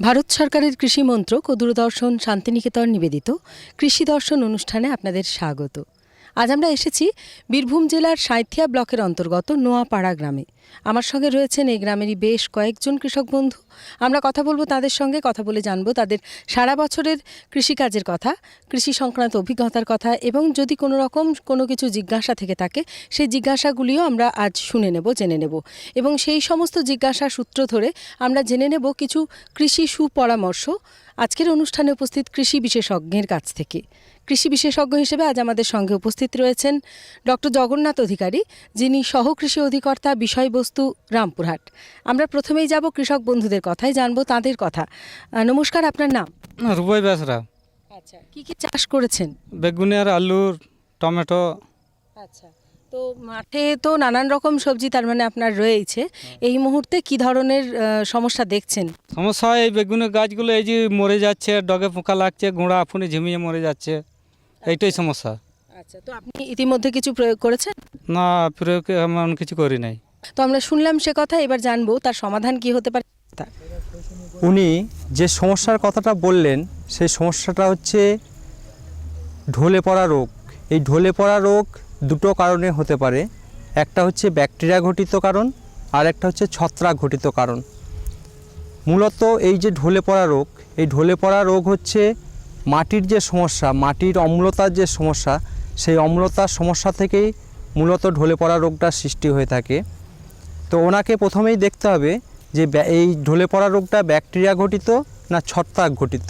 ভারত সরকারের কৃষি মন্ত্রক ও দূরদর্শন শান্তিনিকেতন নিবেদিত কৃষি দর্শন অনুষ্ঠানে আপনাদের স্বাগত। আজ আমরা এসেছি বীরভূম জেলার সাঁইথিয়া ব্লকের অন্তর্গত নোয়াপাড়া গ্রামে। আমার সঙ্গে রয়েছেন এই গ্রামেরই বেশ কয়েকজন কৃষক বন্ধু। আমরা কথা বলবো তাদের সঙ্গে, কথা বলে জানবো তাদের সারা বছরের কৃষিকাজের কথা, কৃষি সংক্রান্ত অভিজ্ঞতার কথা, এবং যদি কোনো রকম কোনো কিছু জিজ্ঞাসা থেকে থাকে সেই জিজ্ঞাসাগুলিও আমরা আজ শুনে নেব, জেনে নেব। এবং সেই সমস্ত জিজ্ঞাসা সূত্র ধরে আমরা জেনে নেব কিছু কৃষি সুপরামর্শ আজকের অনুষ্ঠানে উপস্থিত কৃষি বিশেষজ্ঞের কাছ থেকে। কৃষি বিশেষজ্ঞ হিসেবে আজ আমাদের সঙ্গে উপস্থিত রয়েছেন ডক্টর জগন্নাথ অধিকারী, যিনি সহকৃষি অধিকর্তা, বিষয়বস্তু রামপুরহাট। আমরা প্রথমেই যাব কৃষক বন্ধুদের কথায়, জানবো তাদের কথা। নমস্কার, আপনার নাম? রুবই বেসরা। আচ্ছা, কি কি চাষ করেছেন? বেগুনি আর আলুর, টমেটো। আচ্ছা, তো মাঠে তো নানান রকম সবজি তার মানে আপনার রয়েছে। এই মুহূর্তে কি ধরনের সমস্যা দেখছেন? সমস্যা হয় এই বেগুনের গাছগুলো এই যে মরে যাচ্ছে, ডগে পোকা লাগছে, গোড়া আফুনে ঝিমিয়ে মরে যাচ্ছে, এইটাই সমস্যা। আচ্ছা, তো আপনি ইতিমধ্যে কিছু প্রয়োগ করেছেন? না, প্রয়োগ এমন কিছু করি নাই। তো আমরা শুনলাম সে কথা, এবার জানবো তার সমাধান কি হতে পারে। উনি যে সমস্যার কথাটা বললেন সেই সমস্যাটা হচ্ছে ঢলে পড়া রোগ। এই ঢলে পড়া রোগ দুটো কারণে হতে পারে। একটা হচ্ছে ব্যাকটেরিয়া ঘটিত কারণ, আর একটা হচ্ছে ছত্রাক ঘটিত কারণ। মূলত এই যে ঢলে পড়া রোগ, এই ঢলে পড়া রোগ হচ্ছে মাটির যে সমস্যা, মাটির অম্লতার যে সমস্যা, সেই অম্লতার সমস্যা থেকেই মূলত ঢলে পড়া রোগটা সৃষ্টি হয়ে থাকে। তো ওনাকে প্রথমেই দেখতে হবে যে এই ঢলে পড়া রোগটা ব্যাকটেরিয়া ঘটিত না ছত্রাক ঘটিত।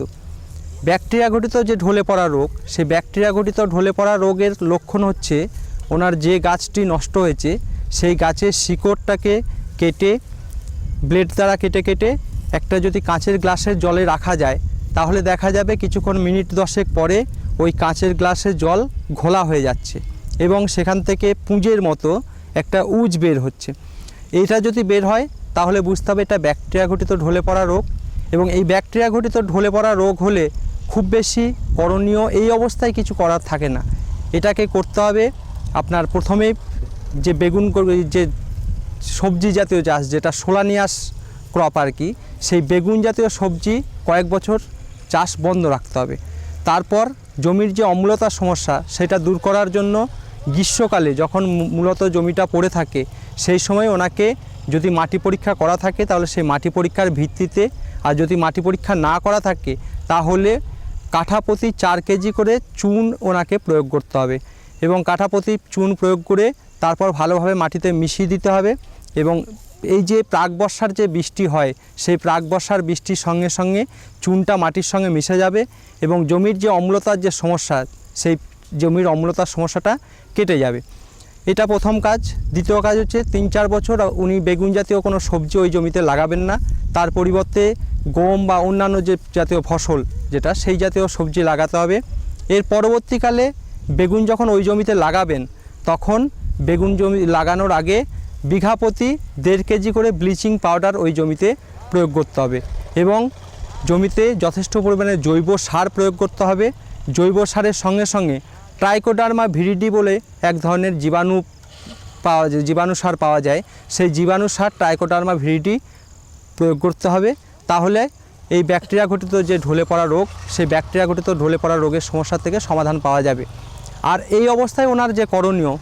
ব্যাকটেরিয়া ঘটিত যে ঢলে পড়া রোগ, সেই ব্যাকটেরিয়া ঘটিত ঢলে পড়া রোগের লক্ষণ হচ্ছে ওনার যে গাছটি নষ্ট হয়েছে সেই গাছের শিকড়টাকে কেটে, ব্লেড দ্বারা কেটে কেটে একটা যদি কাঁচের গ্লাসের জলে রাখা যায়, তাহলে দেখা যাবে কিছুক্ষণ মিনিট 10 পরে ওই কাঁচের গ্লাসের জল ঘোলা হয়ে যাচ্ছে এবং সেখান থেকে পুঁজের মতো একটা উজ বের হচ্ছে। এইটা যদি বের হয় তাহলে বুঝতে হবে এটা ব্যাকটেরিয়া ঘটিত ঢলে পড়া রোগ। এবং এই ব্যাকটেরিয়া ঘটিত ঢলে পড়া রোগ হলে খুব বেশি করণীয় এই অবস্থায় কিছু করার থাকে না। এটাকে করতে হবে আপনার প্রথমেই যে বেগুন, যে সবজি জাতীয় চাষ, যেটা সোলানিয়াস ক্রপ আর কি, সেই বেগুন জাতীয় সবজি কয়েক বছর চাষ বন্ধ রাখতে হবে। তারপর জমির যে অম্লতার সমস্যা সেটা দূর করার জন্য গ্রীষ্মকালে যখন মূলত জমিটা পড়ে থাকে সেই সময় ওনাকে যদি মাটি পরীক্ষা করা থাকে তাহলে সেই মাটি পরীক্ষার ভিত্তিতে, আর যদি মাটি পরীক্ষা না করা থাকে তাহলে কাঠা প্রতি 4 কেজি করে চুন ওনাকে প্রয়োগ করতে হবে এবং কাঠা প্রতি চুন প্রয়োগ করে তারপর ভালোভাবে মাটিতে মিশিয়ে দিতে হবে। এবং এই যে প্রাক বর্ষার যে বৃষ্টি হয় সেই প্রাক বর্ষার বৃষ্টির সঙ্গে সঙ্গে চুনটা মাটির সঙ্গে মিশে যাবে এবং জমির যে অম্লতার যে সমস্যা, সেই জমির অম্লতার সমস্যাটা কেটে যাবে। এটা প্রথম কাজ। দ্বিতীয় কাজ হচ্ছে 3-4 বছর উনি বেগুন জাতীয় কোনো সবজি ওই জমিতে লাগাবেন না। তার পরিবর্তে গম বা অন্যান্য যে জাতীয় ফসল যেটা, সেই জাতীয় সবজি লাগাতে হবে। এর পরবর্তীকালে বেগুন যখন ওই জমিতে লাগাবেন তখন বেগুন জমি লাগানোর আগে বিঘা প্রতি 1.5 কেজি করে ব্লিচিং পাউডার ওই জমিতে প্রয়োগ করতে হবে এবং জমিতে যথেষ্ট পরিমাণে জৈব সার প্রয়োগ করতে হবে। জৈব সারের সঙ্গে সঙ্গে ট্রাইকোডার্মা ভিরিডি বলে এক ধরনের জীবাণু সার পাওয়া যায়, সেই জীবাণু সার ট্রাইকোডার্মা ভিরিডি প্রয়োগ করতে হবে। তাহলে এই ব্যাকটেরিয়া ঘটিত যে ঢলে পড়া রোগ, সেই ব্যাকটেরিয়া ঘটিত ঢলে পড়া রোগের সমস্যা থেকে সমাধান পাওয়া যাবে। আর এই অবস্থায় ওনার যে করণীয়,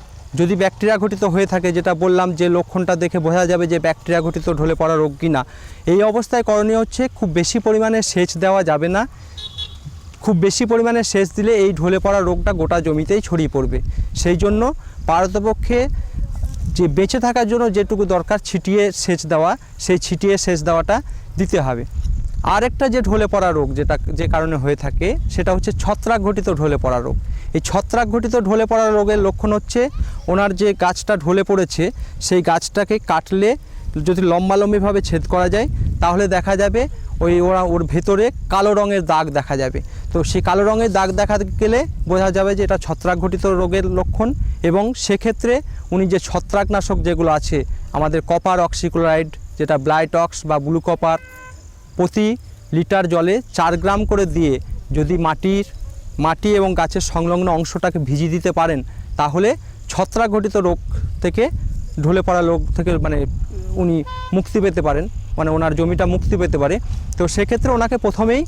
যদি ব্যাকটেরিয়া ঘটিত হয়ে থাকে, যেটা বললাম যে লক্ষণটা দেখে বোঝা যাবে যে ব্যাকটেরিয়া ঘটিত ঢলে পড়া রোগ কিনা, এই অবস্থায় করণীয় হচ্ছে খুব বেশি পরিমাণে সেচ দেওয়া যাবে না। খুব বেশি পরিমাণে সেচ দিলে এই ঢলে পড়া রোগটা গোটা জমিতেই ছড়িয়ে পড়বে। সেই জন্য পারতপক্ষে যে বেঁচে থাকার জন্য যেটুকু দরকার ছিটিয়ে সেচ দেওয়া, সেই ছিটিয়ে সেচ দেওয়াটা দিতে হবে। আরেকটা যে ঢলে পড়া রোগ যেটা যে কারণে হয়ে থাকে সেটা হচ্ছে ছত্রাক ঘটিত ঢলে পড়া রোগ। এই ছত্রাক ঘটিত ঢলে পড়া রোগের লক্ষণ হচ্ছে ওনার যে গাছটা ঢলে পড়েছে সেই গাছটাকে কাটলে যদি লম্বালম্বিভাবে ছেদ করা যায় তাহলে দেখা যাবে ওর ভেতরে কালো রঙের দাগ দেখা যাবে। তো সেই কালো রঙের দাগ দেখা গেলে বোঝা যাবে যে এটা ছত্রাক ঘটিত রোগের লক্ষণ। এবং সেক্ষেত্রে উনি যে ছত্রাকনাশক যেগুলো আছে, আমাদের কপার অক্সিক্লোরাইড, যেটা ব্লাইটক্স বা ব্লু কপার, প্রতি লিটার জলে 4 গ্রাম করে দিয়ে যদি মাটি এবং গাছের সংলগ্ন অংশটাকে ভিজিয়ে দিতে পারেন তাহলে ছত্রাক ঘটিত রোগ থেকে, ঢলে পড়া রোগ থেকে উনি মুক্তি পেতে পারেন। মানে ওনার জমিটা মুক্তি পেতে পারে। তো সেক্ষেত্রে ওনাকে প্রথমেই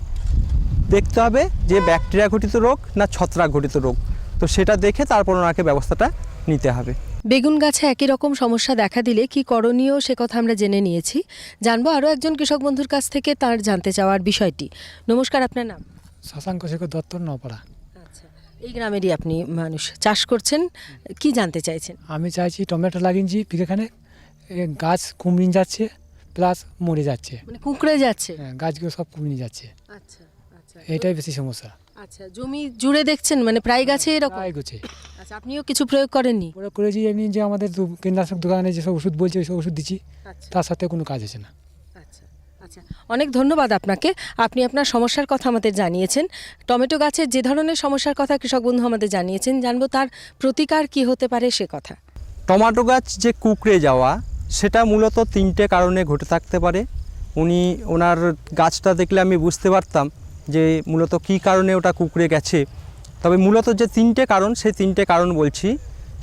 দেখতে হবে যে ব্যাকটেরিয়া ঘটিত রোগ না ছত্রাক ঘটিত রোগ, তো সেটা দেখে তারপর ওনাকে ব্যবস্থাটা নিতে হবে। বেগুন গাছে একই রকম সমস্যা দেখা দিলে কি করণীয় সে কথা আমরা জেনে নিয়েছি। জানবো আরও একজন কৃষক বন্ধুর কাছ থেকে তার জানতে চাওয়ার বিষয়টি। নমস্কার, আপনার নাম? শশাঙ্ক শেখর দত্ত, নপাড়া। আচ্ছা, এই গ্রামেরই আপনি মানুষ, চাষ করছেন, কি জানতে চাইছেন? আমি চাইছি টমেটো লাগিয়েছি বিঘেখানে, গাছ কুমড়িয়ে যাচ্ছে প্লাস মরে যাচ্ছে, মানে কুঁকড়ে যাচ্ছে? হ্যাঁ, গাছগুলো সব কুমড়িয়ে যাচ্ছে, আচ্ছা আচ্ছা, এটাই বেশি সমস্যা। আচ্ছা, জমি জুড়ে দেখছেন মানে প্রায় গাছে এরকম? প্রায় গোছে আচ্ছা, আপনিও কিছু প্রয়োগ করেননি? প্রয়োগ করেছি এমনি যে আমাদের কীটনাশক দোকানে যেসব ওষুধ বলছে ওই সব ওষুধ দিচ্ছি, আচ্ছা তার সাথে কোনো কাজ হচ্ছে না। আচ্ছা আচ্ছা, অনেক ধন্যবাদ আপনাকে। আপনি আপনার সমস্যার কথা আমাদের জানিয়েছেন। টমেটো গাছের যে ধরনের সমস্যার কথা কৃষক বন্ধু আমাদের জানিয়েছেন, জানবো তার প্রতিকার কি হতে পারে সে কথা। টমেটো গাছ যে কুঁকড়ে যাওয়া সেটা মূলত 3টে কারণে ঘটে থাকতে পারে। ওনার গাছটা দেখলে আমি বুঝতে পারতাম যে মূলত কী কারণে ওটা কুঁকড়ে গেছে। তবে মূলত যে 3টে কারণ, সেই 3টে কারণ বলছি।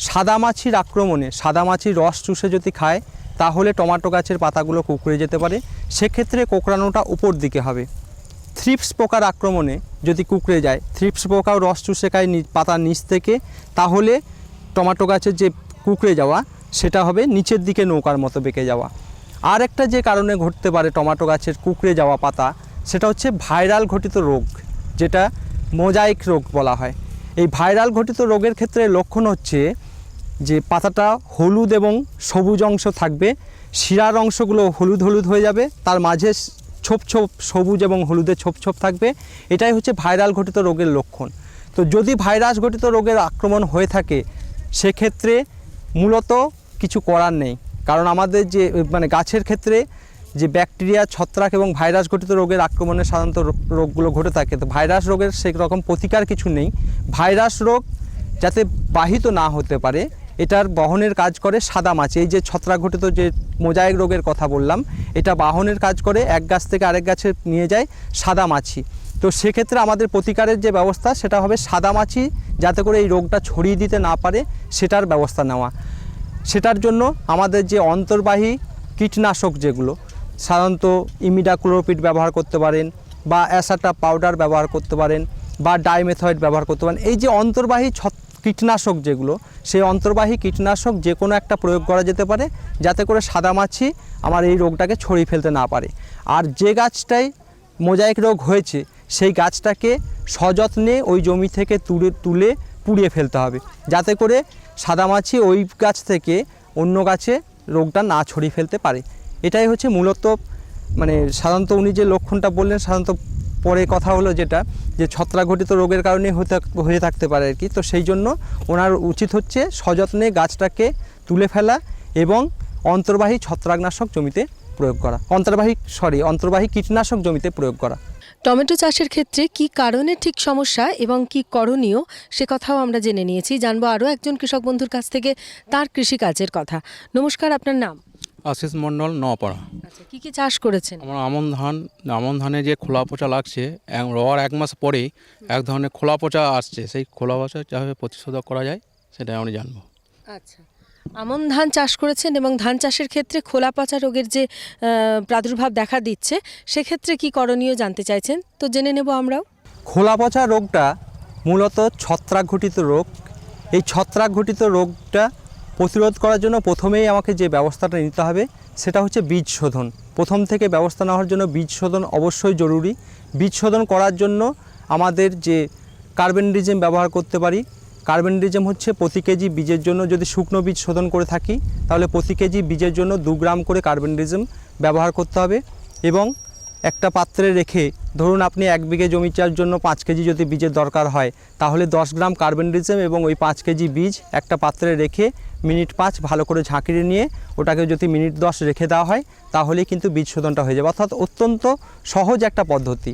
সাদামাছির আক্রমণে, সাদামাছির রস চুষে যদি খায় তাহলে টমেটো গাছের পাতাগুলো কুঁকড়ে যেতে পারে, সেক্ষেত্রে কোঁকড়ানোটা উপর দিকে হবে। থ্রিপস পোকার আক্রমণে যদি কুঁকড়ে যায়, থ্রিপস পোকাও রস চুষে খায় পাতার নিচ থেকে, তাহলে টমেটো গাছের যে কুঁকড়ে যাওয়া সেটা হবে নিচের দিকে নৌকার মতো বেঁকে যাওয়া। আর একটা যে কারণে ঘটতে পারে টমেটো গাছের কুঁকড়ে যাওয়া পাতা, সেটা হচ্ছে ভাইরাল ঘটিত রোগ, যেটা মোজাইক রোগ বলা হয়। এই ভাইরাল ঘটিত রোগের ক্ষেত্রে লক্ষণ হচ্ছে যে পাতাটা হলুদ এবং সবুজ অংশ থাকবে, শিরার অংশগুলো হলুদ হলুদ হয়ে যাবে, তার মাঝে ছোপ ছোপ সবুজ এবং হলুদের ছোপ ছোপ থাকবে। এটাই হচ্ছে ভাইরাল ঘটিত রোগের লক্ষণ। তো যদি ভাইরাস ঘটিত রোগের আক্রমণ হয়ে থাকে সেক্ষেত্রে মূলত কিছু করার নেই, কারণ আমাদের যে মানে গাছের ক্ষেত্রে যে ব্যাকটেরিয়া, ছত্রাক এবং ভাইরাস ঘটিত রোগের আক্রমণে সাধারণত রোগগুলো ঘটে থাকে। তো ভাইরাস রোগের সেরকম প্রতিকার কিছু নেই। ভাইরাস রোগ যাতে বাহিত না হতে পারে এটার বহনের কাজ করে সাদামাছি। এই যে ছত্রাক ঘটিত যে মোজাইক রোগের কথা বললাম, এটা বাহনের কাজ করে, এক গাছ থেকে আরেক গাছে নিয়ে যায় সাদামাছি। তো সেক্ষেত্রে আমাদের প্রতিকারের যে ব্যবস্থা সেটা হবে সাদামাছি যাতে করে এই রোগটা ছড়িয়ে দিতে না পারে সেটার ব্যবস্থা নেওয়া। সেটার জন্য আমাদের যে অন্তর্বাহী কীটনাশক যেগুলো, সাধারণত ইমিডাক্লোপিড ব্যবহার করতে পারেন, বা অ্যাসাটা পাউডার ব্যবহার করতে পারেন, বা ডাইমেথয়েড ব্যবহার করতে পারেন। এই যে অন্তর্বাহী কীটনাশক যেগুলো, সেই অন্তর্বাহী কীটনাশক যে কোনো একটা প্রয়োগ করা যেতে পারে যাতে করে সাদামাছি আমার এই রোগটাকে ছড়িয়ে ফেলতে না পারে। আর যে গাছটায় মোজাইক রোগ হয়েছে সেই গাছটাকে সযত্নে ওই জমি থেকে তুলে পুড়িয়ে ফেলতে হবে, যাতে করে সাদামাছি ওই গাছ থেকে অন্য গাছে রোগটা না ছড়িয়ে ফেলতে পারে। এটাই হচ্ছে মূলত মানে সাধারণত উনি যে লক্ষণটা বললেন, সাধারণত পরে কথা হলো যেটা যে ছত্রাক ঘটিত রোগের কারণে হয়ে থাকতে পারে আর কি। তো সেই জন্য ওনার উচিত হচ্ছে সযত্নে গাছটাকে তুলে ফেলা এবং অন্তর্বাহী ছত্রাকনাশক জমিতে প্রয়োগ করা, অন্তর্বাহী কীটনাশক জমিতে প্রয়োগ করা। টমেটো চাষের ক্ষেত্রে কি কারণে ঠিক সমস্যা এবং কি করণীয় সে কথাও আমরা জেনে নিয়েছি। জানবো আরও একজন কৃষক বন্ধুর কাছ থেকে তার কৃষিকাজের কথা। নমস্কার, আপনার নাম? আশিস মণ্ডল, নপাড়া। আচ্ছা, কি চাষ করেছেন? আমার আমন ধানে যে খোলা পচা লাগছে, রোয়ার 1 মাস পরেই এক ধরনের খোলা পচা আসছে, সেই খোলা পচা কীভাবে প্রতিশোধ করা যায় সেটা আমি জানবো। আচ্ছা, আমন ধান চাষ করেছেন এবং ধান চাষের ক্ষেত্রে খোলা পচা রোগের যে প্রাদুর্ভাব দেখা দিচ্ছে সেক্ষেত্রে কি করণীয় জানতে চাইছেন, তো জেনে নেব আমরাও। খোলা পচা রোগটা মূলত ছত্রাক ঘটিত রোগ। এই ছত্রাক ঘটিত রোগটা প্রতিরোধ করার জন্য প্রথমেই আমাকে যে ব্যবস্থাটা নিতে হবে সেটা হচ্ছে বীজ শোধন। প্রথম থেকে ব্যবস্থা নেওয়ার জন্য বীজ শোধন অবশ্যই জরুরি। বীজ শোধন করার জন্য আমাদের যে কার্বেন্ডিজম ব্যবহার করতে পারি। কার্বেন্ডিজম হচ্ছে প্রতি কেজি বীজের জন্য, যদি শুকনো বীজ শোধন করে থাকি তাহলে প্রতি কেজি বীজের জন্য 2 গ্রাম করে কার্বেন্ডিজম ব্যবহার করতে হবে। এবং একটা পাত্রে রেখে, ধরুন আপনি 1 বিঘে জমিটার জন্য 5 কেজি যদি বীজের দরকার হয় তাহলে 10 গ্রাম কার্বেন্ডিজম এবং ওই 5 কেজি বীজ একটা পাত্রে রেখে মিনিট 5 ভালো করে ঝাঁকিয়ে নিয়ে ওটাকে যদি মিনিট 10 রেখে দেওয়া হয় তাহলেই কিন্তু বীজ শোধনটা হয়ে যাবে। অর্থাৎ অত্যন্ত সহজ একটা পদ্ধতি।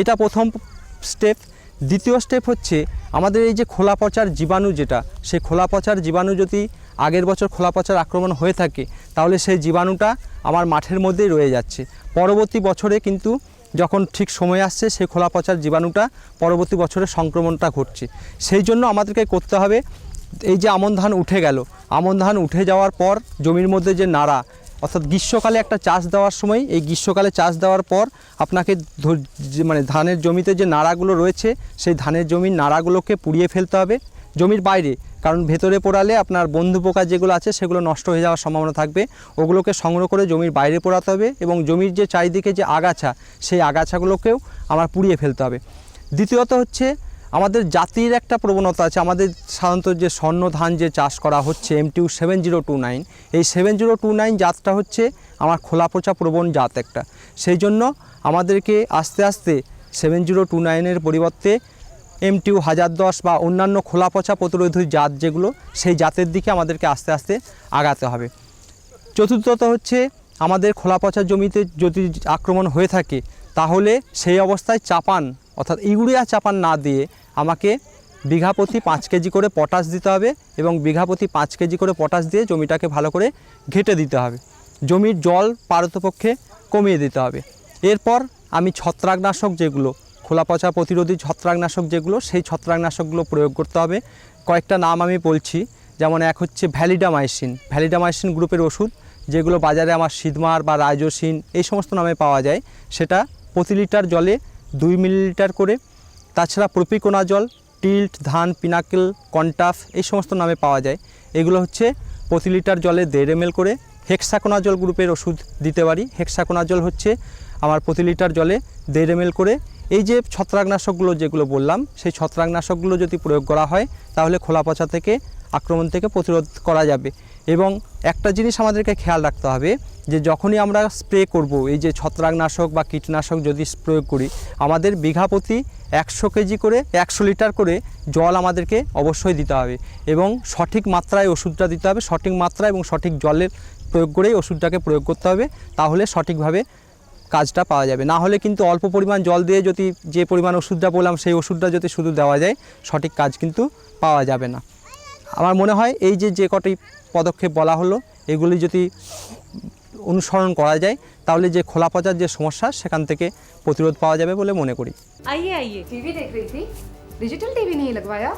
এটা প্রথম স্টেপ। দ্বিতীয় স্টেপ হচ্ছে আমাদের এই যে খোলা পচার জীবাণু যেটা, সেই খোলা পচার জীবাণু যদি আগের বছর খোলা পচার আক্রমণ হয়ে থাকে তাহলে সেই জীবাণুটা আমার মাঠের মধ্যেই রয়ে যাচ্ছে। পরবর্তী বছরে কিন্তু যখন ঠিক সময় আসছে সেই খোলা পচার জীবাণুটা পরবর্তী বছরে সংক্রমণটা ঘটছে। সেই জন্য আমাদেরকে করতে হবে, এই যে আমন ধান উঠে গেল, আমন ধান উঠে যাওয়ার পর জমির মধ্যে যে নাড়া অর্থাৎ গ্রীষ্মকালে একটা চাষ দেওয়ার সময়, এই গ্রীষ্মকালে চাষ দেওয়ার পর আপনাকে মানে ধানের জমিতে যে নাড়াগুলো রয়েছে সেই ধানের জমির নাড়াগুলোকে পুড়িয়ে ফেলতে হবে জমির বাইরে, কারণ ভেতরে পোড়ালে আপনার বন্ধু পোকা যেগুলো আছে সেগুলো নষ্ট হয়ে যাওয়ার সম্ভাবনা থাকবে। ওগুলোকে সংগ্রহ করে জমির বাইরে পোড়াতে হবে এবং জমির যে চারিদিকে যে আগাছা সেই আগাছাগুলোকেও আমার পুড়িয়ে ফেলতে হবে। দ্বিতীয়ত হচ্ছে আমাদের জাতির একটা প্রবণতা আছে, আমাদের সাধারণত যে স্বর্ণ ধান যে চাষ করা হচ্ছে MTU 7029, এই 7029 জাতটা হচ্ছে আমার খোলা পচা প্রবণ জাত একটা। সেই জন্য আমাদেরকে আস্তে আস্তে 7029-এর পরিবর্তে MTU 1010 বা অন্যান্য খোলা পচা প্রতিরোধী জাত যেগুলো, সেই জাতের দিকে আমাদেরকে আস্তে আস্তে আগাতে হবে। চতুর্থত হচ্ছে আমাদের খোলা পচা জমিতে যদি আক্রমণ হয়ে থাকে তাহলে সেই অবস্থায় চাপান অর্থাৎ ইউরিয়া চাপান না দিয়ে আমাকে বিঘা প্রতি 5 কেজি করে পটাশ দিতে হবে এবং বিঘা প্রতি 5 কেজি করে পটাশ দিয়ে জমিটাকে ভালো করে ঘেঁটে দিতে হবে। জমির জল পারতপক্ষে কমিয়ে দিতে হবে। এরপর আমি ছত্রাকনাশক যেগুলো খোলা পচা প্রতিরোধী ছত্রাকনাশক যেগুলো, সেই ছত্রাকনাশকগুলো প্রয়োগ করতে হবে। কয়েকটা নাম আমি বলছি, যেমন এক হচ্ছে ভ্যালিডামাইসিন গ্রুপের ওষুধ, যেগুলো বাজারে আমার সিদমার বা রাইজোসিন এই সমস্ত নামে পাওয়া যায়, সেটা প্রতি লিটার জলে 2 মিলিলিটার করে। তাছাড়া প্রপিকোনাজল, টিল্ট, ধান, পিনাকেল, কন্টাফ এই সমস্ত নামে পাওয়া যায়, এগুলো হচ্ছে প্রতি লিটার জলে 1.5 ml করে। হেক্সাকোনাজল গ্রুপের ওষুধ দিতে পারি, হেক্সাকোনাজল হচ্ছে আমার প্রতি লিটার জলে 1.5 ml করে। এই যে ছত্রাকনাশকগুলো যেগুলো বললাম, সেই ছত্রাকনাশকগুলো যদি প্রয়োগ করা হয় তাহলে খোলা পচা থেকে আক্রমণ থেকে প্রতিরোধ করা যাবে। এবং একটা জিনিস আমাদেরকে খেয়াল রাখতে হবে যে যখনই আমরা স্প্রে করব, এই যে ছত্রাকনাশক বা কীটনাশক যদি প্রয়োগ করি, আমাদের বিঘা প্রতি 100 কেজি করে 100 লিটার করে জল আমাদেরকে অবশ্যই দিতে হবে এবং সঠিক মাত্রায় ওষুধটা দিতে হবে। সঠিক মাত্রা এবং সঠিক জলের প্রয়োগ করেই ওষুধটাকে প্রয়োগ করতে হবে, তাহলে সঠিকভাবে কাজটা পাওয়া যাবে। না হলে কিন্তু অল্প পরিমাণ জল দিয়ে যদি যে পরিমাণ ওষুধটা বললাম সেই ওষুধটা যদি শুধু দেওয়া যায়, সঠিক কাজ কিন্তু পাওয়া যাবে না। আমার মনে হয় এই যে কটি পদক্ষেপ বলা হলো, এগুলি যদি অনুসরণ করা যায় তাহলে যে খোলা পচার যে সমস্যা সেখান থেকে প্রতিরোধ পাওয়া যাবে বলে মনে করি। आइए आइए। टीवी देख रही थी? डिजिटल टीवी नहीं लगवाया?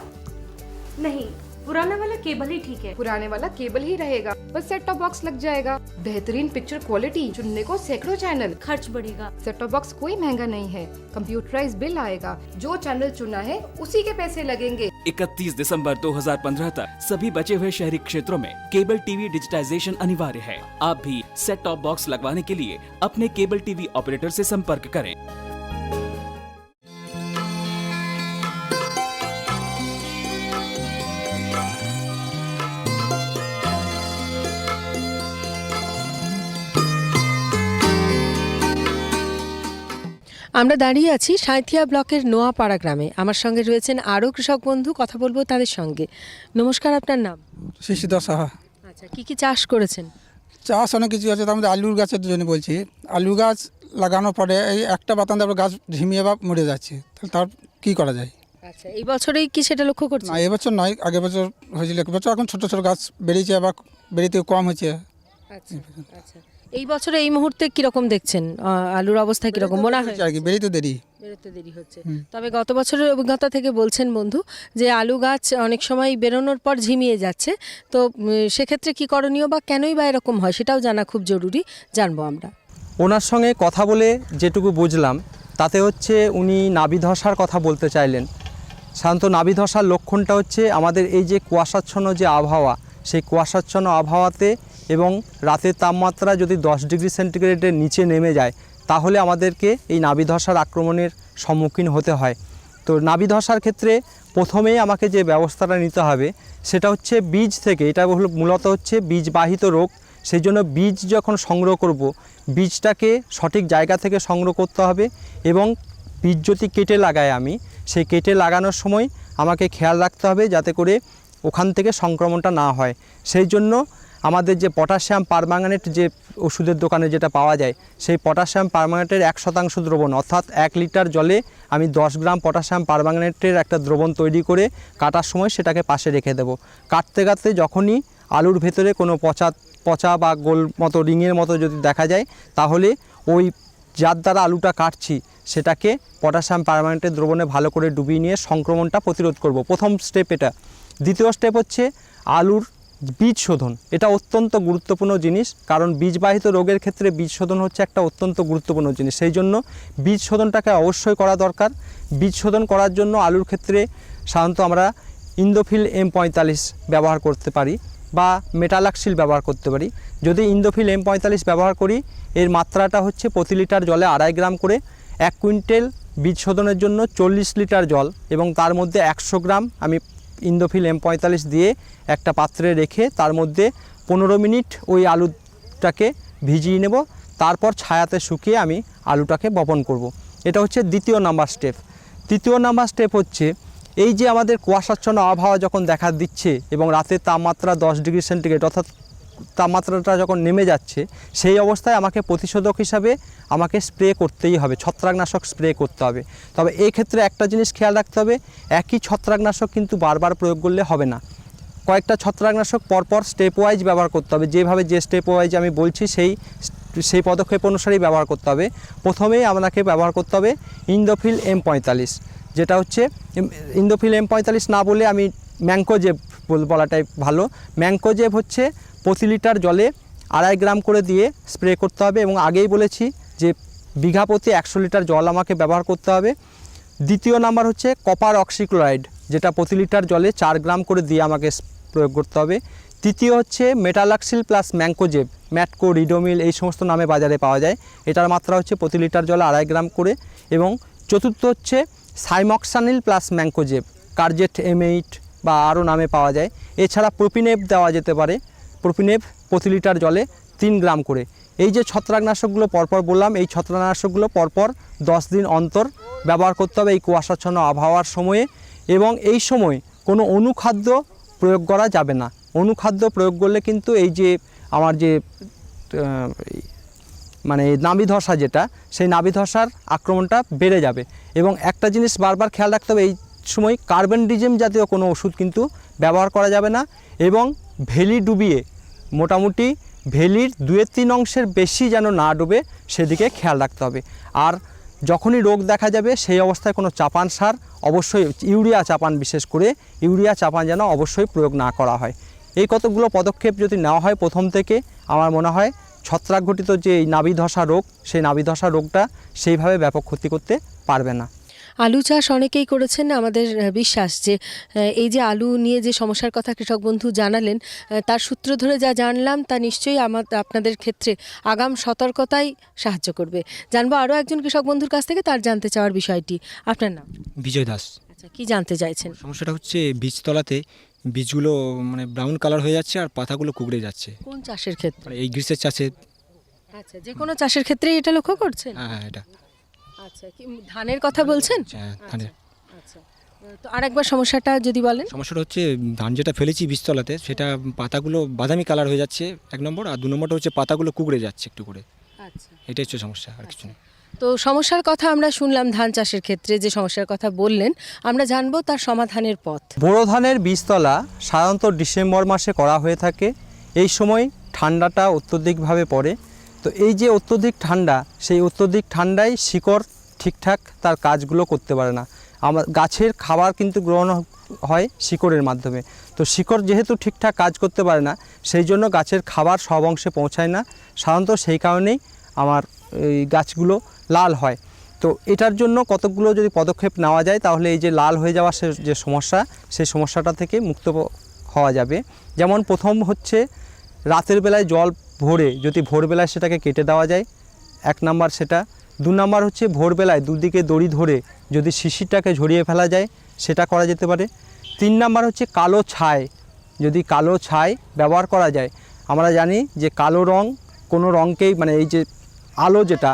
नहीं, पुराना वाला केबल ही ठीक है। पुराने वाला केबल ही रहेगा, बस सेट टॉप बॉक्स लग जाएगा। बेहतरीन पिक्चर क्वालिटी, चुनने को सैकड़ों चैनल। खर्च बढ़ेगा। सेट टॉप बॉक्स कोई महंगा नहीं है, कंप्यूटराइज बिल आएगा, जो चैनल चुना है उसी के पैसे लगेंगे। 31 दिसंबर 2015 तक सभी बचे हुए शहरी क्षेत्रों में केबल टीवी डिजिटाइजेशन अनिवार्य है। आप भी सेट टॉप बॉक्स लगवाने के लिए अपने केबल टीवी ऑपरेटर से संपर्क करें। আমরা দাঁড়িয়ে আছি সাঁইথিয়া ব্লকের নোয়াপাড়া গ্রামে। আমার সঙ্গে রয়েছেন আরও কৃষক বন্ধু, কথা বলবো তাদের সঙ্গে। নমস্কার, আপনার নাম? শিশিদা সাহা। আচ্ছা, কি চাষ করেছেন? চাষ অনেক কিছু আছে, তার মধ্যে আলুর গাছের জন্য বলছি। আলু গাছ লাগানোর পরে এই একটা পাতান তারপর গাছ ঝিমিয়ে বা মরে যাচ্ছে, তাহলে তার কী করা যায়? আচ্ছা, এই বছরেই কি সেটা লক্ষ্য করছেন? না, এবছর নয়, আগের বছর হয়েছিল। এক বছর এখন ছোটো ছোটো গাছ বেরিয়েছে, আবার বেরিতে কম হয়েছে। আচ্ছা আচ্ছা, এই বছরে এই মুহূর্তে কিরকম দেখছেন আলুর অবস্থা কিরকম মনে হয়? আর কি বেরিতে দেরি, বেরোতে দেরি হচ্ছে। তবে গত বছরের অভিজ্ঞতা থেকে বলছেন বন্ধু যে আলু গাছ অনেক সময় বেরোনোর পর ঝিমিয়ে যাচ্ছে, তো সেক্ষেত্রে কি করণীয় বা কেনই বা এরকম হয় সেটাও জানা খুব জরুরি, জানবো আমরা। ওনার সঙ্গে কথা বলে যেটুকু বুঝলাম তাতে হচ্ছে উনি নাভি ধসার কথা বলতে চাইলেন। সাধারণত নাভি ধসার লক্ষণটা হচ্ছে আমাদের এই যে কুয়াশাচ্ছন্ন যে আবহাওয়া, সেই কুয়াশাচ্ছন্ন আবহাওয়াতে এবং রাতের তাপমাত্রা যদি 10 ডিগ্রি সেন্টিগ্রেডের নিচে নেমে যায় তাহলে আমাদেরকে এই নাভি ধসার আক্রমণের সম্মুখীন হতে হয়। তো নাভি ধসার ক্ষেত্রে প্রথমেই আমাকে যে ব্যবস্থাটা নিতে হবে সেটা হচ্ছে বীজ থেকে, এটা মূলত হচ্ছে বীজবাহিত রোগ। সেই জন্য বীজ যখন সংগ্রহ করব, বীজটাকে সঠিক জায়গা থেকে সংগ্রহ করতে হবে এবং বীজ যদি কেটে লাগাই আমি, সেই কেটে লাগানোর সময় আমাকে খেয়াল রাখতে হবে যাতে করে ওখান থেকে সংক্রমণটা না হয়। সেই জন্য আমাদের যে পটাশিয়াম পারম্যাঙ্গানেট যে ওষুধের দোকানে যেটা পাওয়া যায়, সেই পটাশিয়াম পারম্যাঙ্গানেটের 1% দ্রবণ, অর্থাৎ 1 লিটার জলে আমি 10 গ্রাম পটাশিয়াম পারম্যাঙ্গানেটের একটা দ্রবণ তৈরি করে কাটার সময় সেটাকে পাশে রেখে দেব। কাটতে কাটতে যখনই আলুর ভেতরে কোনো পচা বা গোল মতো রিংয়ের মতো যদি দেখা যায়, তাহলে ওই যার দ্বারা আলুটা কাটছি সেটাকে পটাশিয়াম পারম্যাঙ্গানেটের দ্রবণে ভালো করে ডুবিয়ে নিয়ে সংক্রমণটা প্রতিরোধ করব। প্রথম স্টেপ এটা। দ্বিতীয় স্টেপ হচ্ছে আলুর বীজ শোধন, এটা অত্যন্ত গুরুত্বপূর্ণ জিনিস, কারণ বীজবাহিত রোগের ক্ষেত্রে বীজ শোধন হচ্ছে একটা অত্যন্ত গুরুত্বপূর্ণ জিনিস। সেই জন্য বীজ শোধনটাকে অবশ্যই করা দরকার। বীজ শোধন করার জন্য আলুর ক্ষেত্রে সাধারণত আমরা ইন্দোফিল M45 ব্যবহার করতে পারি বা মেটালাক্সিল ব্যবহার করতে পারি। যদি ইন্দোফিল M45 ব্যবহার করি, এর মাত্রাটা হচ্ছে প্রতি লিটার জলে 2.5 গ্রাম করে। 1 কুইন্টাল বীজ শোধনের জন্য 40 লিটার জল এবং তার মধ্যে 100 গ্রাম আমি ইন্দোফিল M45 দিয়ে একটা পাত্রে রেখে তার মধ্যে 15 মিনিট ওই আলুটাকে ভিজিয়ে নেব। তারপর ছায়াতে শুকিয়ে আমি আলুটাকে বপন করব। এটা হচ্ছে দ্বিতীয় নাম্বার স্টেপ। তৃতীয় নাম্বার স্টেপ হচ্ছে এই যে আমাদের কুয়াশাচ্ছন্ন আবহাওয়া যখন দেখা দিচ্ছে এবং রাতের তাপমাত্রা 10 ডিগ্রি সেন্টিগ্রেড অর্থাৎ তাপমাত্রাটা যখন নেমে যাচ্ছে, সেই অবস্থায় আমাকে প্রতিষেধক হিসাবে আমাকে স্প্রে করতেই হবে, ছত্রাকনাশক স্প্রে করতে হবে। তবে এই ক্ষেত্রে একটা জিনিস খেয়াল রাখতে হবে, একই ছত্রাকনাশক কিন্তু বারবার প্রয়োগ করলে হবে না। কয়েকটা ছত্রাকনাশক পরপর স্টেপ ওয়াইজ ব্যবহার করতে হবে। যেভাবে যে স্টেপ ওয়াইজ আমি বলছি সেই পদক্ষেপ অনুসারেই ব্যবহার করতে হবে। প্রথমেই আপনাকে ব্যবহার করতে হবে ইন্দোফিল M45, যেটা হচ্ছে ইন্দোফিল M45 না বলে আমি ম্যাঙ্কোজেব বলাটাই ভালো। ম্যাঙ্কোজেব হচ্ছে প্রতি লিটার জলে 2.5 গ্রাম করে দিয়ে স্প্রে করতে হবে এবং আগেই বলেছি যে বিঘা প্রতি 100 লিটার জল আমাকে ব্যবহার করতে হবে। দ্বিতীয় নাম্বার হচ্ছে কপার অক্সিক্লোরাইড, যেটা প্রতি লিটার জলে 4 গ্রাম করে দিয়ে আমাকে প্রয়োগ করতে হবে। তৃতীয় হচ্ছে মেটালাক্সিল প্লাস ম্যাঙ্কোজেব, ম্যাটকো, রিডোমিল এই সমস্ত নামে বাজারে পাওয়া যায়। এটার মাত্রা হচ্ছে প্রতি লিটার জলে 2.5 গ্রাম করে। এবং চতুর্থ হচ্ছে সাইমক্সানিল প্লাস ম্যাঙ্কোজেব, কার্জেট M8 বা আরও নামে পাওয়া যায়। এছাড়া প্রোপিনেভ দেওয়া যেতে পারে, প্রোপিনেভ প্রতি লিটার জলে 3 গ্রাম করে। এই যে ছত্রাকনাশকগুলো পরপর বললাম, এই ছত্রাকনাশকগুলো পরপর 10 দিন অন্তর ব্যবহার করতে হবে এই কুয়াশাচ্ছন্ন আবহাওয়ার সময়ে। এবং এই সময় কোনো অনুখাদ্য প্রয়োগ করা যাবে না। অনুখাদ্য প্রয়োগ করলে কিন্তু এই যে আমার যে মানে নাভি ধসা, যেটা সেই নাভি ধসার আক্রমণটা বেড়ে যাবে। এবং একটা জিনিস বারবার খেয়াল রাখতে হবে, এই সময় কার্বেন্ডিজম জাতীয় কোনো ওষুধ কিন্তু ব্যবহার করা যাবে না। এবং ভেলি ডুবিয়ে, মোটামুটি ভেলির 2/3 অংশের বেশি যেন না ডুবে সেদিকে খেয়াল রাখতে হবে। আর যখনই রোগ দেখা যাবে সেই অবস্থায় কোনো চাপান সার অবশ্যই, ইউরিয়া চাপান, বিশেষ করে ইউরিয়া চাপান যেন অবশ্যই প্রয়োগ না করা হয়। এই কতগুলো পদক্ষেপ যদি নেওয়া হয় প্রথম থেকে, আমার মনে হয় ছত্রাকঘটিত যে এই নাভি ধসা রোগ, সেই নাভি ধসা রোগটা সেইভাবে ব্যাপক ক্ষতি করতে পারবে না। আলু চাষ অনেকেই করেছেন। আমাদের বিশ্বাস যে এই যে আলু নিয়ে যে সমস্যার কথা কৃষক বন্ধু জানালেন, তার সূত্র ধরে যা জানলাম তা নিশ্চয়ই আপনাদের ক্ষেত্রে আগাম সতর্কতাই সাহায্য করবে। জানবো আরও একজন কৃষক বন্ধুর কাছ থেকে তার জানতে চাওয়ার বিষয়টি। আপনার নাম? বিজয় দাস। আচ্ছা, কি জানতে চাইছেন? সমস্যাটা হচ্ছে বীজতলাতে বীজগুলো মানে ব্রাউন কালার হয়ে যাচ্ছে আর পাতাগুলো কুকড়ে যাচ্ছে। কোন চাষের ক্ষেত্রে? মানে এই গ্রীষ্মের চাষে। আচ্ছা, যে কোনো চাষের ক্ষেত্রেই এটা লক্ষ্য করছেন? হ্যাঁ, এটা। আচ্ছা, কি ধানের কথা বলছেন? হ্যাঁ, ধানের। আচ্ছা, তো আরেকবার সমস্যাটা যদি বলেন। সমস্যাটা হচ্ছে ধান যেটা ফেলেছি বীজতলাতে, সেটা পাতাগুলো বাদামি কালার হয়ে যাচ্ছে 1 নম্বর, আর 2 নম্বরটা হচ্ছে পাতাগুলো কুকড়ে যাচ্ছে একটু করে। আচ্ছা, এটাই হচ্ছে সমস্যা, আর কিছু নেই। তো সমস্যার কথা আমরা শুনলাম, ধান চাষের ক্ষেত্রে যে সমস্যার কথা বললেন, আমরা জানবো তার সমাধানের পথ। বোরো ধানের বীজতলা সাধারণত ডিসেম্বর মাসে করা হয়ে থাকে। এই সময় ঠান্ডাটা অত্যধিকভাবে পড়ে। তো এই যে অত্যধিক ঠান্ডা, সেই অত্যধিক ঠান্ডায় শিকড় ঠিকঠাক তার কাজগুলো করতে পারে না। আমার গাছের খাবার কিন্তু গ্রহণ হয় শিকড়ের মাধ্যমে। তো শিকড় যেহেতু ঠিকঠাক কাজ করতে পারে না, সেই জন্য গাছের খাবার সব অংশে পৌঁছায় না। সাধারণত সেই কারণেই আমার এই গাছগুলো লাল হয়। তো এটার জন্য কতগুলো যদি পদক্ষেপ নেওয়া যায়, তাহলে এই যে লাল হয়ে যাওয়ার যে সমস্যা, সেই সমস্যাটা থেকে মুক্ত হওয়া যাবে। যেমন প্রথম হচ্ছে রাতের বেলায় জল ভরে যদি ভোরবেলায় সেটাকে কেটে দেওয়া যায়, 1 নাম্বার সেটা। 2 নাম্বার হচ্ছে ভোরবেলায় দুদিকে দড়ি ধরে যদি শিশিরটাকে ঝরিয়ে ফেলা যায়, সেটা করা যেতে পারে। 3 নাম্বার হচ্ছে কালো ছাই, যদি কালো ছাই ব্যবহার করা যায়। আমরা জানি যে কালো রং কোনো রঙকেই, মানে এই যে আলো, যেটা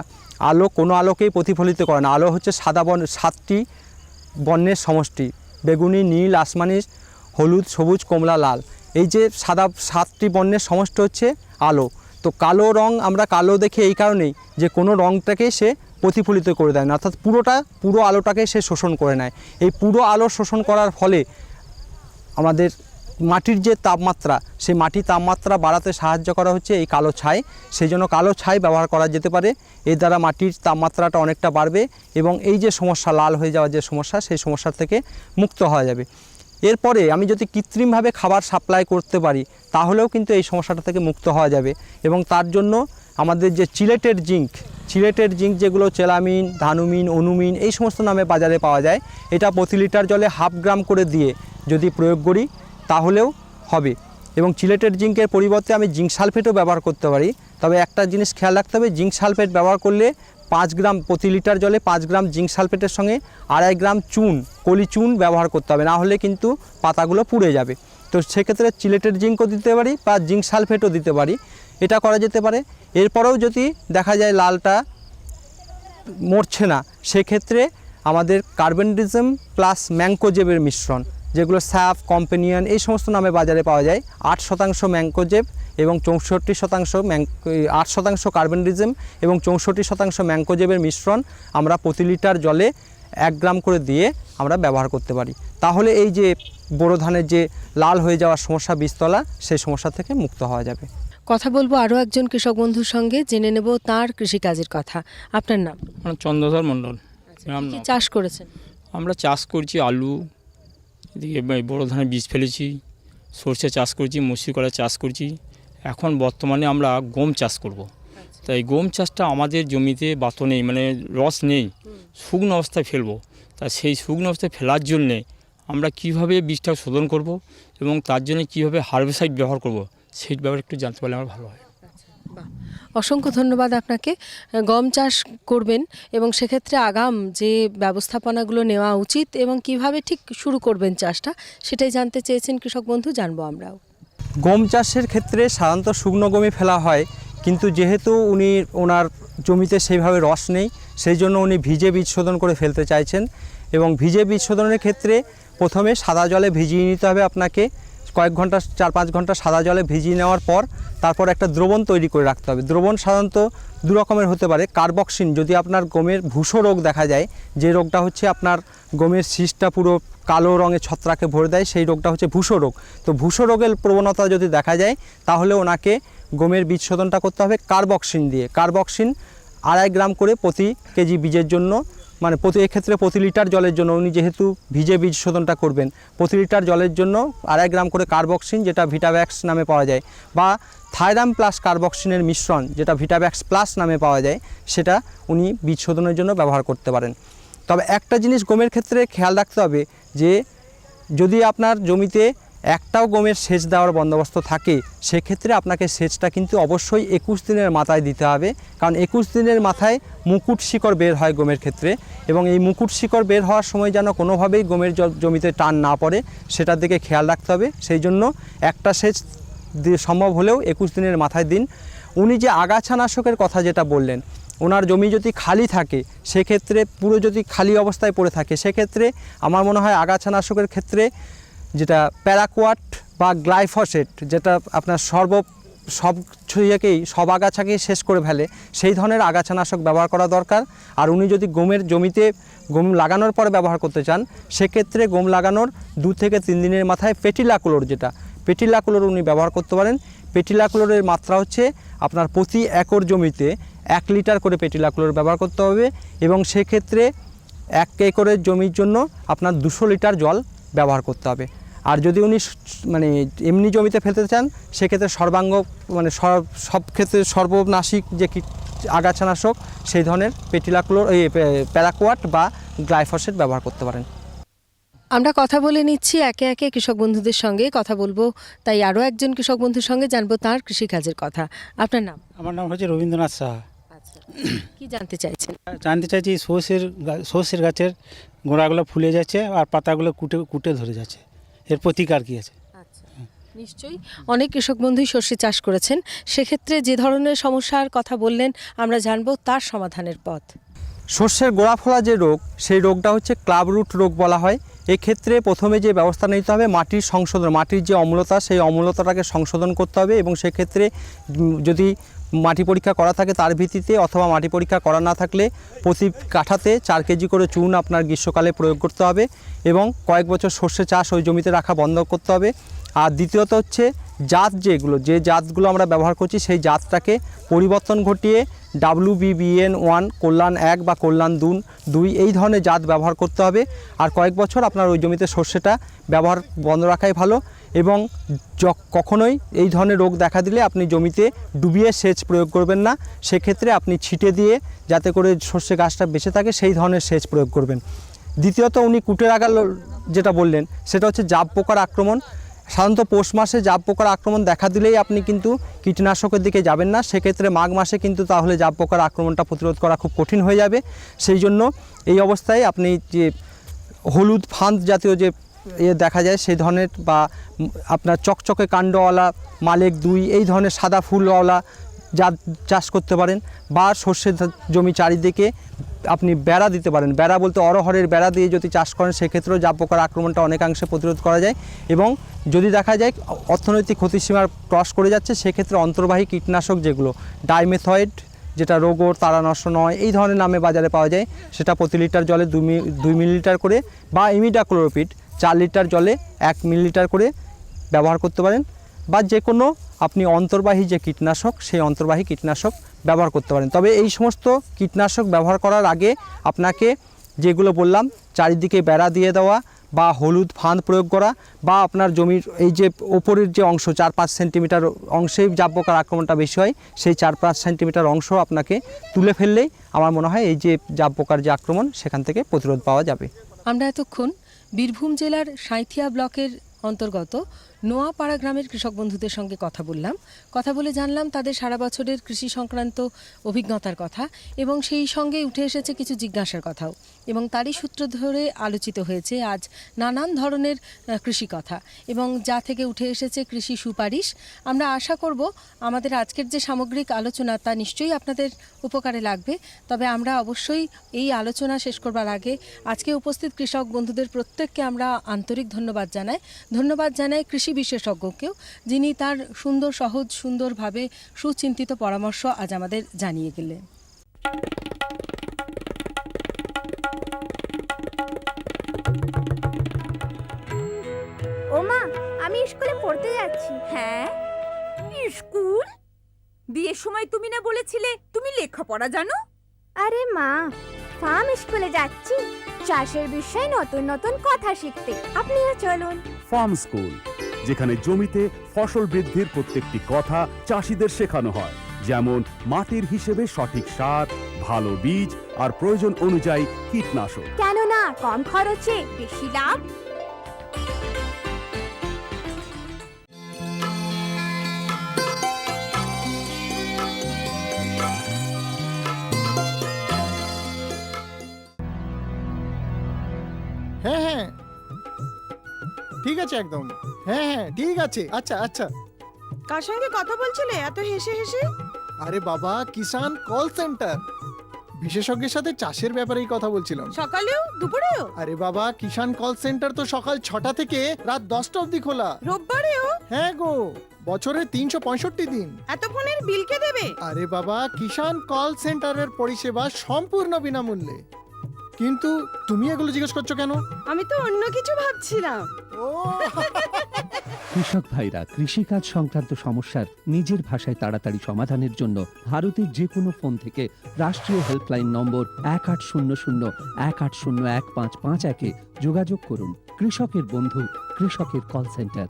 আলো কোনো আলোকেই প্রতিফলিত করে না। আলো হচ্ছে সাদা 7টি বর্ণের সমষ্টি, বেগুনি, নীল, আসমানি, হলুদ, সবুজ, কমলা, লাল। এই যে 7টি বর্ণের সমষ্টি হচ্ছে আলো। তো কালো রং আমরা কালো দেখে এই কারণেই যে কোনো রংটাকে সে প্রতিফলিত করে দেয় না, অর্থাৎ পুরো আলোটাকে সে শোষণ করে নেয়। এই পুরো আলো শোষণ করার ফলে আমাদের মাটির যে তাপমাত্রা, সেই মাটির তাপমাত্রা বাড়াতে সাহায্য করা হচ্ছে এই কালো ছাই। সেই জন্য কালো ছাই ব্যবহার করা যেতে পারে। এর দ্বারা মাটির তাপমাত্রাটা অনেকটা বাড়বে এবং এই যে সমস্যা লাল হয়ে যাওয়ার যে সমস্যা, সেই সমস্যার থেকে মুক্ত হওয়া যাবে। এরপরে আমি যদি কৃত্রিমভাবে খাবার সাপ্লাই করতে পারি তাহলেও কিন্তু এই সমস্যাটা থেকে মুক্ত হওয়া যাবে। এবং তার জন্য আমাদের যে চিলেটেড জিঙ্ক যেগুলো চেলামিন, ধানুমিন, অনুমিন এই সমস্ত নামে বাজারে পাওয়া যায়, এটা প্রতি লিটার জলে 1/2 গ্রাম করে দিয়ে যদি প্রয়োগ করি তাহলেও হবে। এবং চিলেটেড জিঙ্কের পরিবর্তে আমি জিঙ্ক সালফেটও ব্যবহার করতে পারি। তবে একটা জিনিস খেয়াল রাখতে হবে, জিঙ্ক সালফেট ব্যবহার করলে 5 গ্রাম প্রতি লিটার জলে 5 গ্রাম জিঙ্ক সালফেটের সঙ্গে 2.5 গ্রাম কলি চুন ব্যবহার করতে হবে, না হলে কিন্তু পাতাগুলো পুড়ে যাবে। তো সেক্ষেত্রে চিলেটেড জিঙ্কও দিতে পারি বা জিঙ্ক সালফেটও দিতে পারি, এটা করা যেতে পারে। এরপরেও যদি দেখা যায় লালটা মরছে না, সেক্ষেত্রে আমাদের কার্বেন্ডিজম প্লাস ম্যাঙ্কোজেবের মিশ্রণ, যেগুলো স্যাপ, কম্পেনিয়ন এই সমস্ত নামে বাজারে পাওয়া যায়, 8% ম্যাঙ্কোজেব এবং 8% কার্বেন্ডিজম এবং 64% ম্যাঙ্কোজেবের মিশ্রণ আমরা প্রতি লিটার জলে 1 গ্রাম করে দিয়ে আমরা ব্যবহার করতে পারি। তাহলে এই যে বোরো ধানের যে লাল হয়ে যাওয়ার সমস্যা বীজতলা, সেই সমস্যা থেকে মুক্ত হওয়া যাবে। কথা বলবো আরও একজন কৃষক বন্ধুর সঙ্গে, জেনে নেব তার কৃষিকাজের কথা। আপনার নাম? আমার চন্দ্রধর মণ্ডল। কি চাষ করেছেন? আমরা চাষ করছি আলু, এদিকে বোরো ধানের বীজ ফেলেছি, সর্ষে চাষ করছি, মসুর কলা চাষ করছি। এখন বর্তমানে আমরা গম চাষ করব। তাই গম চাষটা আমাদের জমিতে বাতো নেই, মানে রস নেই, শুকনো অবস্থায় ফেলবো। তা সেই শুকনো অবস্থায় ফেলার জন্যে আমরা কিভাবে বীজটা শোধন করব এবং তার জন্য কীভাবে হার্বিসাইড ব্যবহার করব, সেই ব্যাপারে একটু জানতে পারলে আমার ভালো হয়। অসংখ্য ধন্যবাদ আপনাকে। গম চাষ করবেন এবং সেক্ষেত্রে আগাম যে ব্যবস্থাপনাগুলো নেওয়া উচিত এবং কিভাবে ঠিক শুরু করবেন চাষটা, সেটাই জানতে চেয়েছেন কৃষক বন্ধু, জানবো আমরাও। গম চাষের ক্ষেত্রে সাধারণত শুকনো গমই ফেলা হয়, কিন্তু যেহেতু ওনার জমিতে সেইভাবে রস নেই, সেই জন্য উনি ভিজে বীজ শোধন করে ফেলতে চাইছেন। এবং ভিজে বীজ শোধনের ক্ষেত্রে প্রথমে সাদা জলে ভিজিয়ে নিতে হবে আপনাকে, কয়েক ঘন্টা, 4-5 ঘন্টা সাদা জলে ভিজিয়ে নেওয়ার পর তারপর একটা দ্রবণ তৈরি করে রাখতে হবে। দ্রবণ সাধারণত 2 রকমের হতে পারে। কার্বক্সিন, যদি আপনার গমের ভুসো রোগ দেখা যায়, যে রোগটা হচ্ছে আপনার গমের শীষটা পুরো কালো রঙের ছত্রাকে ভরে দেয়, সেই রোগটা হচ্ছে ভুসো রোগ। তো ভুসো রোগের প্রবণতা যদি দেখা যায় তাহলে ওনাকে গমের বীজ শোধনটা করতে হবে কার্বক্সিন দিয়ে। কার্বক্সিন 2.5 গ্রাম করে প্রতি কেজি বীজের জন্য, মানে এক্ষেত্রে প্রতি লিটার জলের জন্য, উনি যেহেতু ভিজে বীজ শোধনটা করবেন, প্রতি লিটার জলের জন্য 2.5 গ্রাম করে কার্বক্সিন, যেটা ভিটাভ্যাক্স নামে পাওয়া যায়, বা থাইরাম প্লাস কার্বক্সিনের মিশ্রণ, যেটা ভিটাভ্যাক্স প্লাস নামে পাওয়া যায়, সেটা উনি বীজ শোধনের জন্য ব্যবহার করতে পারেন। তবে একটা জিনিস গমের ক্ষেত্রে খেয়াল রাখতে হবে, যে যদি আপনার জমিতে একটাও গমের সেচ দেওয়ার বন্দোবস্ত থাকে, সেক্ষেত্রে আপনাকে সেচটা কিন্তু অবশ্যই 21 দিনের মাথায় দিতে হবে। কারণ 21 দিনের মাথায় মুকুট শিকড় বের হয় গমের ক্ষেত্রে, এবং এই মুকুট শিকড় বের হওয়ার সময় যেন কোনোভাবেই গমের জমিতে টান না পড়ে, সেটার দিকে খেয়াল রাখতে হবে। সেই জন্য একটা সেচ সম্ভব হলেও 21 দিনের মাথায় দিন। উনি যে আগাছানাশকের কথা যেটা বললেন, ওনার জমি যদি খালি থাকে, সেক্ষেত্রে পুরো যদি খালি অবস্থায় পড়ে থাকে, সেক্ষেত্রে আমার মনে হয় আগাছানাশকের ক্ষেত্রে যেটা প্যারাকোয়াট বা গ্লাইফোসেট, যেটা আপনার সব আগাছাকেই শেষ করে ফেলে, সেই ধরনের আগাছানাশক ব্যবহার করা দরকার। আর উনি যদি গমের জমিতে গম লাগানোর পরে ব্যবহার করতে চান, সেক্ষেত্রে গম লাগানোর 2 থেকে 3 দিনের মাথায় পেটিলাক্লোর উনি ব্যবহার করতে পারেন। পেটিলাক্লোরের মাত্রা হচ্ছে আপনার প্রতি একর জমিতে 1 লিটার করে পেটিলাক্লোর ব্যবহার করতে হবে, এবং সেক্ষেত্রে 1 একরের জমির জন্য আপনার 200 লিটার জল ব্যবহার করতে হবে। আর যদি উনি মানে এমনি জমিতে ফেলতে চান, সেক্ষেত্রে সব ক্ষেত্রে সর্বনাশিক যে আগাছানাশক, সেই ধরনের প্যারাকোয়াট বা গ্লাইফোসেট ব্যবহার করতে পারেন। আমরা কথা বলে নিচ্ছি একে একে কৃষক বন্ধুদের সঙ্গে, কথা বলবো তাই আরও একজন কৃষক বন্ধুর সঙ্গে, জানবো তার কৃষিকাজের কথা। আপনার নাম? আমার নাম হচ্ছে রবীন্দ্রনাথ সাহা। আচ্ছা, কি জানতে চাইছেন? জানতে চাইছি সর্ষের গাছের গোড়াগুলো ফুলে যাচ্ছে আর পাতাগুলো কুটে ধরে যাচ্ছে, এর প্রতিকার কী আছে? আচ্ছা, নিশ্চয়ই অনেক কৃষক বন্ধুই সর্ষে চাষ করেছেন, সেক্ষেত্রে যে ধরনের সমস্যার কথা বললেন আমরা জানবো তার সমাধানের পথ। সর্ষের গোড়া ফোলা যে রোগ, সেই রোগটা হচ্ছে ক্লাব রুট রোগ বলা হয়। এক্ষেত্রে প্রথমে যে ব্যবস্থা নিতে হবে, মাটির সংশোধন, মাটির যে অম্লতা, সেই অম্লতাটাকে সংশোধন করতে হবে। এবং সেক্ষেত্রে যদি মাটি পরীক্ষা করা থাকে তার ভিত্তিতে, অথবা মাটি পরীক্ষা করা না থাকলে প্রতি কাঠাতে 4 কেজি করে চুন আপনার গ্রীষ্মকালে প্রয়োগ করতে হবে, এবং কয়েক বছর সর্ষে চাষ ওই জমিতে রাখা বন্ধ করতে হবে। আর দ্বিতীয়ত হচ্ছে জাত যে জাতগুলো আমরা ব্যবহার করছি সেই জাতটাকে পরিবর্তন ঘটিয়ে WBBN1 কল্যাণ 1 বা কল্যাণ 2 এই ধরনের জাত ব্যবহার করতে হবে। আর কয়েক বছর আপনার ওই জমিতে সর্ষেটা ব্যবহার বন্ধ রাখাই ভালো। এবং কখনোই এই ধরনের রোগ দেখা দিলে আপনি জমিতে ডুবিয়ে সেচ প্রয়োগ করবেন না, সেক্ষেত্রে আপনি ছিটে দিয়ে যাতে করে সর্ষে গাছটা বেঁচে থাকে সেই ধরনের সেচ প্রয়োগ করবেন। দ্বিতীয়ত উনি কুটের আগাল যেটা বললেন সেটা হচ্ছে জাব পোকার আক্রমণ। সাধারণত পৌষ মাসে জাব পোকার আক্রমণ দেখা দিলেই আপনি কিন্তু কীটনাশকের দিকে যাবেন না, সেক্ষেত্রে মাঘ মাসে কিন্তু তাহলে জাব পোকার আক্রমণটা প্রতিরোধ করা খুব কঠিন হয়ে যাবে। সেই জন্য এই অবস্থায় আপনি যে হলুদ ফাঁদ জাতীয় যে দেখা যায় সেই ধরনের বা আপনার চকচকে কাণ্ডওয়ালা মালেক 2 এই ধরনের সাদা ফুলওয়ালা জাত চাষ করতে পারেন। বা সর্ষের জমি চারিদিকে আপনি বেড়া দিতে পারেন। বেড়া বলতে অরহরের বেড়া দিয়ে যদি চাষ করেন সেক্ষেত্রেও জাব পোকার আক্রমণটা অনেকাংশে প্রতিরোধ করা যায়। এবং যদি দেখা যায় অর্থনৈতিক ক্ষতিসীমার ক্রস করে যাচ্ছে সেক্ষেত্রে অন্তর্বাহী কীটনাশক যেগুলো ডাইমেথয়েড, যেটা রোগর তারা নষ্ট নয় এই ধরনের নামে বাজারে পাওয়া যায়, সেটা প্রতি লিটার জলে 2 মিলিলিটার করে বা ইমিডাক্লোরোপিড 4 লিটার জলে 1 মিলিলিটার করে ব্যবহার করতে পারেন। বা যে কোনো আপনি অন্তর্বাহী যে কীটনাশক সেই অন্তর্বাহী কীটনাশক ব্যবহার করতে পারেন। তবে এই সমস্ত কীটনাশক ব্যবহার করার আগে আপনাকে যেগুলো বললাম চারিদিকে বেড়া দিয়ে দেওয়া বা হলুদ ফাঁদ প্রয়োগ করা বা আপনার জমির এই যে ওপরের যে অংশ 4-5 সেন্টিমিটার অংশেই জাব পোকার আক্রমণটা বেশি হয় সেই 4-5 সেন্টিমিটার অংশ আপনাকে তুলে ফেললেই আমার মনে হয় এই যে জাব পোকার যে আক্রমণ সেখান থেকে প্রতিরোধ পাওয়া যাবে। আমরা এতক্ষণ বীরভূম জেলার সাঁইথিয়া ব্লকের অন্তর্গত নোয়াপাড়া গ্রামের কৃষক বন্ধুদের সঙ্গে কথা বলে জানলাম তাদের সারা বছরের কৃষি সংক্রান্ত অভিজ্ঞতার কথা এবং সেই সঙ্গে উঠে এসেছে কিছু জিজ্ঞাসার কথাও এবং তারই সূত্র ধরে আলোচিত হয়েছে আজ নানান ধরনের কৃষি কথা এবং যা থেকে উঠে এসেছে কৃষি সুপারিশ। আমরা আশা করব আমাদের আজকের যে সামগ্রিক আলোচনা তা নিশ্চয়ই আপনাদের উপকারে লাগবে। তবে আমরা অবশ্যই এই আলোচনা শেষ করবার আগে আজকে উপস্থিত কৃষক বন্ধুদের প্রত্যেককে আমরা আন্তরিক ধন্যবাদ জানাই কৃষি বিশেষজ্ঞকেও, যিনি তার সুন্দরভাবে সুচিন্তিত পরামর্শ আজ আমাদের জানিয়ে গেলেন। ও মা, আমি স্কুলে পড়তে যাচ্ছি। হ্যাঁ, স্কুল? বিয়ের সময় তুমি না বলেছিলে তুমি লেখাপড়া জানো? আরে মা, ফার্ম স্কুলে যাচ্ছি চাষের বিষয়ে নতুন নতুন কথা শিখতে। আপনিও চলুন। ফার্ম স্কুল, যেখানে জমিতে ফসল বৃদ্ধির প্রত্যেকটি কথা চাষিদের শেখানো হয়, যেমন মাটির হিসেবে সঠিক সার, ভালো বীজ আর প্রয়োজন অনুযায়ী কীটনাশক। কেননা কম খরচে বেশি লাভ। হ্যাঁ হ্যাঁ ঠিক আছে একদম। হ্যাঁ হ্যাঁ ঠিক আছে। আচ্ছা আচ্ছা। কার সঙ্গে কথা বলছিলে এত হেসে হেসে? আরে বাবা, কিষান কল সেন্টার, বিশেষজ্ঞের সাথে চাষের ব্যাপারেই কথা বলছিলাম। সকালেও দুপুরেও? আরে বাবা, কিষান কল সেন্টার তো সকাল 6টা থেকে রাত 10টা অবধি খোলা। রোববারেও? হ্যাঁ গো, বছরে 365 দিন। এত ফোনের বিল কে দেবে? আরে বাবা, কিষান কল সেন্টারের পরিষেবা সম্পূর্ণ বিনামূল্যে। কিন্তু তুমি এগুলো জিজ্ঞেস করছো কেন? আমি তো অন্য কিছু ভাবছিলাম। ও কৃষক ভাইরা কৃষিকাজ সংক্রান্ত সমস্যার নিজের ভাষায় তাড়াতাড়ি সমাধানের জন্য ভারতের যে কোনো ফোন থেকে রাষ্ট্রীয় হেল্পলাইন নম্বর 1800-180-1551-এ যোগাযোগ করুন। কৃষকের বন্ধু, কৃষকের কল সেন্টার।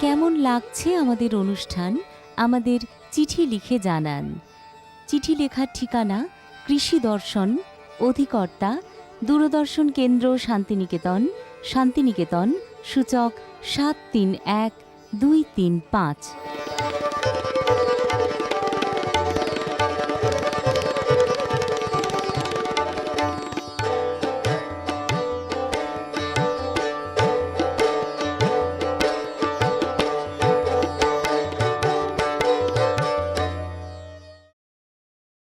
কেমন লাগছে আমাদের অনুষ্ঠান? আমাদের চিঠি লিখে জানান। চিঠি লেখার ঠিকানা কৃষি দর্শন, অধিকর্তা দূরদর্শন কেন্দ্র, শান্তিনিকেতন, সূচক 731235।